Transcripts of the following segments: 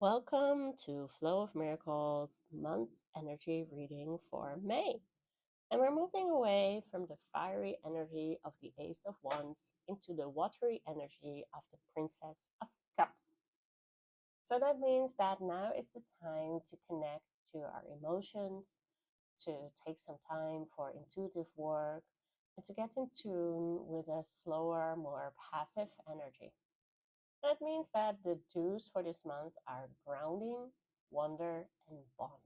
Welcome to Flow of Miracles month's energy reading for May. And we're moving away from the fiery energy of the Ace of Wands into the watery energy of the Princess of Cups. So that means that now is the time to connect to our emotions, to take some time for intuitive work, and to get in tune with a slower, more passive energy. That means that the do's for this month are grounding, wonder, and bonding.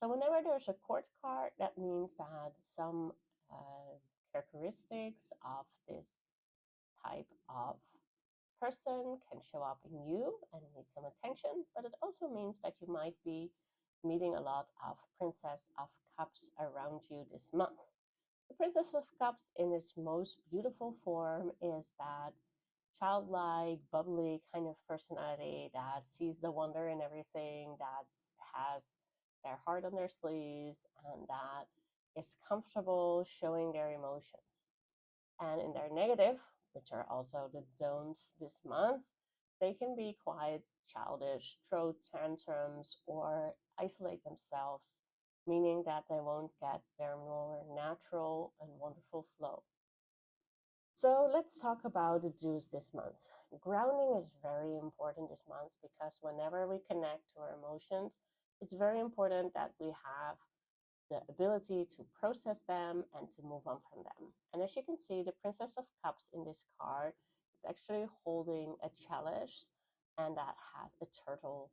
So whenever there's a court card, that means that some uh, characteristics of this type of person can show up in you and need some attention, but it also means that you might be meeting a lot of Princess of Cups around you this month. The Princess of Cups in its most beautiful form is that childlike, bubbly kind of personality that sees the wonder in everything, that has their heart on their sleeves, and that is comfortable showing their emotions. And in their negative, which are also the don'ts this month, they can be quite childish, throw tantrums, or isolate themselves, meaning that they won't get their more natural and wonderful flow. So let's talk about the do's this month. Grounding is very important this month because whenever we connect to our emotions, it's very important that we have the ability to process them and to move on from them. And as you can see, the Princess of Cups in this card is actually holding a chalice and that has a turtle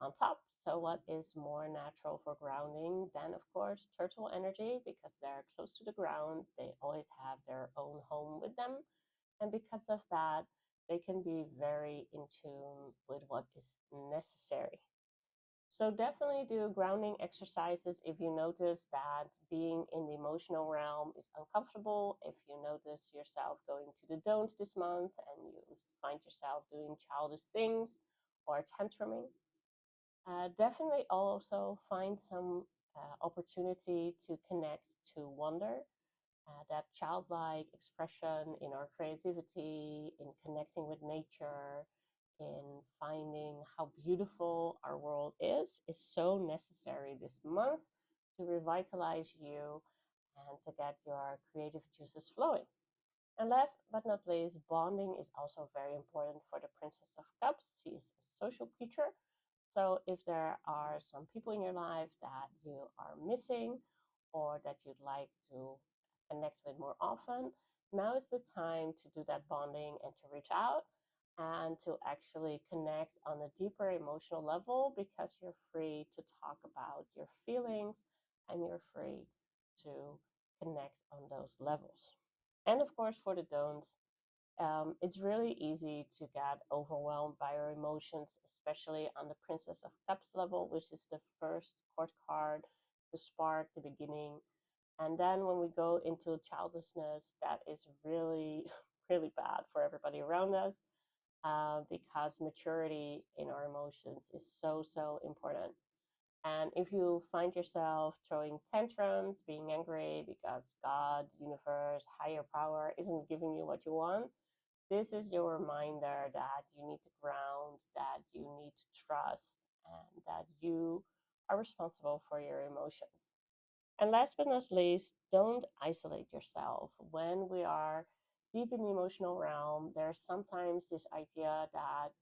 on top. So what is more natural for grounding than, of course, turtle energy, because they're close to the ground, they always have their own home with them. And because of that, they can be very in tune with what is necessary. So definitely do grounding exercises if you notice that being in the emotional realm is uncomfortable, if you notice yourself going to the don'ts this month and you find yourself doing childish things or tantruming. Definitely also find some opportunity to connect to wonder, that childlike expression in our creativity, in connecting with nature, in finding how beautiful our world is so necessary this month to revitalize you and to get your creative juices flowing. And last but not least, bonding is also very important for the Princess of Cups. She is a social creature. So if there are some people in your life that you are missing or that you'd like to connect with more often, now is the time to do that bonding and to reach out and to actually connect on a deeper emotional level, because you're free to talk about your feelings and you're free to connect on those levels. And of course, for the don'ts, it's really easy to get overwhelmed by your emotions, especially on the Princess of Cups level, which is the first court card, the spark, the beginning. And then when we go into childlessness, that is really, really bad for everybody around us, because maturity in our emotions is so, so important. And if you find yourself throwing tantrums, being angry because God, universe, higher power isn't giving you what you want, this is your reminder that you need to ground, that you need to trust, and that you are responsible for your emotions. And last but not least, don't isolate yourself. When we are deep in the emotional realm, there's sometimes this idea that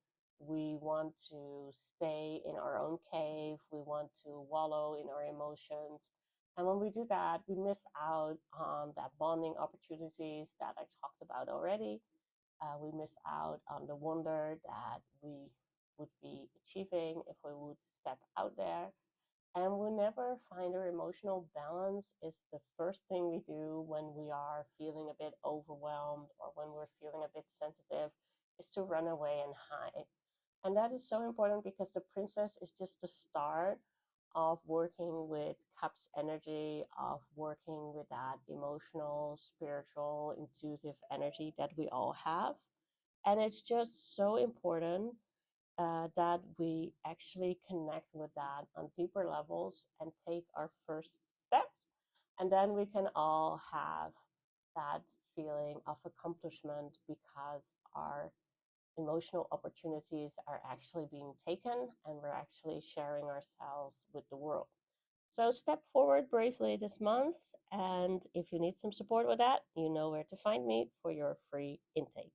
we want to stay in our own cave, we want to wallow in our emotions. And when we do that, we miss out on that bonding opportunities that I talked about already. We miss out on the wonder that we would be achieving if we would step out there. And we never find our emotional balance is the first thing we do when we are feeling a bit overwhelmed or when we're feeling a bit sensitive, is to run away and hide. And that is so important because the princess is just the start of working with cups energy, of working with that emotional, spiritual, intuitive energy that we all have. And it's just so important that we actually connect with that on deeper levels and take our first steps. And then we can all have that feeling of accomplishment because our emotional opportunities are actually being taken and we're actually sharing ourselves with the world. So step forward bravely this month. And if you need some support with that, you know where to find me for your free intake.